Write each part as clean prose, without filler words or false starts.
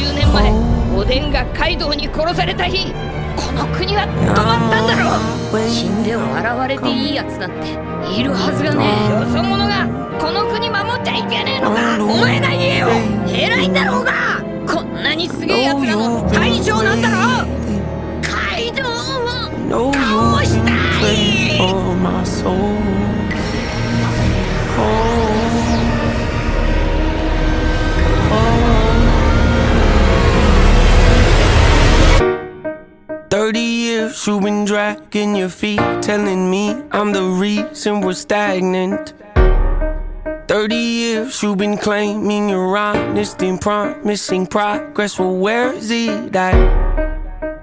30年前、おでんがカイドウに殺された日、この国は止まったんだろう。死んで笑われていいやつなんているはずがねえ。よそ者がこの国守っちゃいけねえのか。お前が言えよ。偉いんだろうが。こんなにすげえやつらの大将なんだろう。カイドウを倒したい。30 years you've been dragging your feet, telling me I'm the reason we're stagnant. 30 years you've been claiming you're honest and promising progress. Well, where is it at?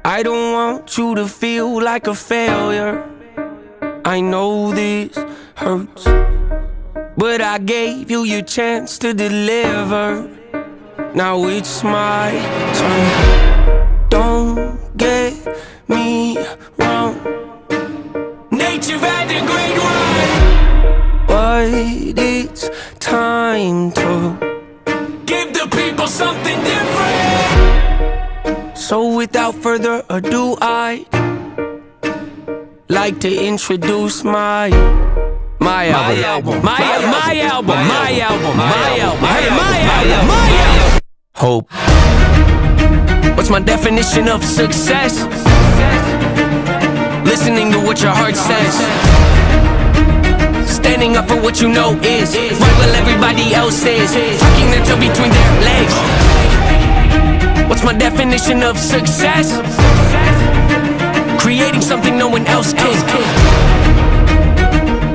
I don't want you to feel like a failure. I know this hurts, but I gave you your chance to deliver. Now it's my turn. Don't get me wrong, nature had a great run, but it's time to give the people something different. So without further ado, I'd like to introduce my album. Hope. What's my definition of success? Listening to what your heart says, standing up for what you know is right while everybody else is tucking their tail between their legs. What's my definition of success? Creating something no one else can.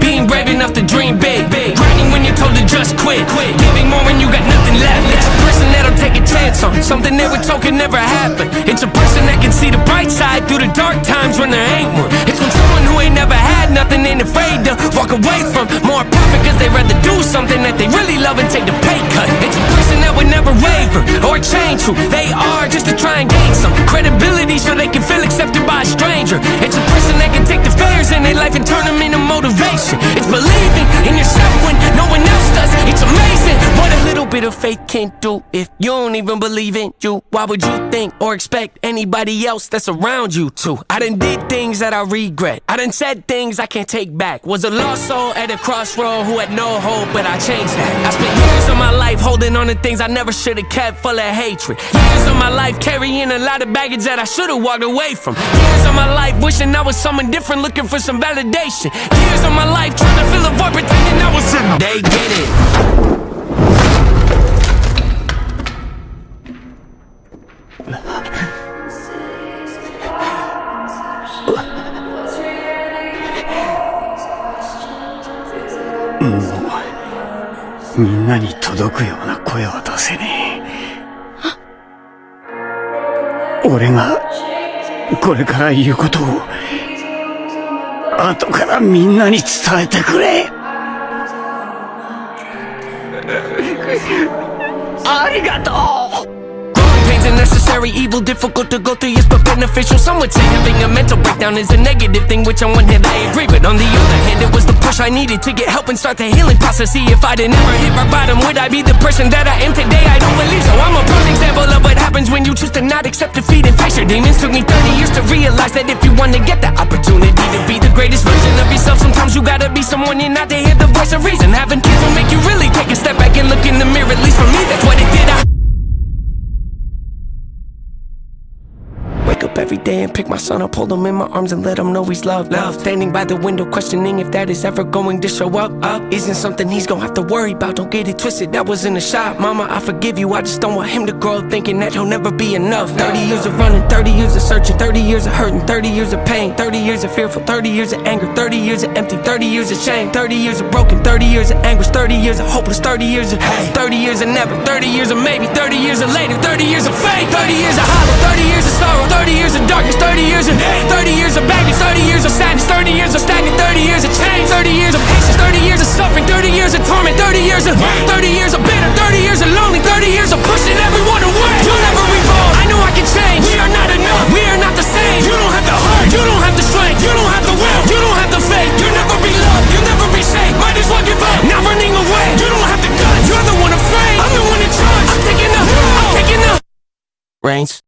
Being brave enough to dream big, grinding when you're told to just quit, giving more when you got nothing left. It's a person that'll take a chance on something they were told could never happen. It's a person that can see the bright side through the dark times when there ain't one. It's when someone who ain't never had nothing ain't afraid to walk away from more profit, cause they rather do something that they really love and take the pay cut. It's a person that would never waver or change who they are just to try and gain some credibility so they can feel accepted by a stranger. It's a person that can take the failures in their life and turn them into motivation. It's believing in yourself when no one else does. It's amazing what a little bit of faith can do. If you don't even believe in you, why would you think or expect anybody else that's around you to? I done did things that I regret. I done said things I can't take back. Was a lost soul at a crossroad who had no hope, but I changed that. I spent years of my life holding on to things I never should have kept, full of hatred. Years of my life carrying a lot of baggage that I should have walked away from. Years of my life wishing I was someone different, looking for some validation. Years of my life trying to fill a void, pretending I was in. They get it.もうみんなに届くような声は出せねえ。俺がこれから言うことを後からみんなに伝えてくれ。ありがとう。Pain's a necessary evil, difficult to go through, yes, but beneficial. Some would say having a mental breakdown is a negative thing, which on one hand I agree, but on the other hand it was the push I needed to get help and start the healing process. See, if I'd never hit my bottom, would I be the person that I am today? I don't believe so. I'm a prime example of what happens when you choose to not accept defeat and face your demons. Took me 30 years to realize that if you want to get that opportunity to be the greatest version of yourself, sometimes you gotta be someone you're not to hear the voice of reason. Having kids will make you really take a step back and look in the mirror. At least for me, that's what it did. Wake up every day and pick my son up, hold him in my arms and let him know he's loved. Standing by the window questioning if that is ever going to show up. Isn't something he's gonna have to worry about, don't get it twisted, that wasn't a shot. Mama, I forgive you, I just don't want him to grow up thinking that he'll never be enough. 30 years of running, 30 years of searching, 30 years of hurting, 30 years of pain, 30 years of fearful, 30 years of anger, 30 years of empty, 30 years of shame, 30 years of broken, 30 years of anguish, 30 years of hopeless, 30 years of hate, 30 years of never, 30 years of maybe, 30 years of later, 30 years of fate, 30 years of hollow, 30 years of sorrow, 30 years of darkness, 30 years of hate, 30 years of baggage, 30 years of sadness, 30 years of stagnant, 30 years of change, 30 years of patience, 30 years of suffering, 30 years of torment, 30 years of 30 years of bitter, 30 years of lonely, 30 years of pushing everyone away. You'll never evolve, I know I can change. We are not enough, we are not the same. You don't have the heart, you don't have the strength, you don't have the will, you don't have the faith. You'll never be loved, you'll never be safe. Might as well give up, not running away. You don't have the guts, you're the one afraid. I'm the one in charge, I'm taking up, I'm taking up. Reigns.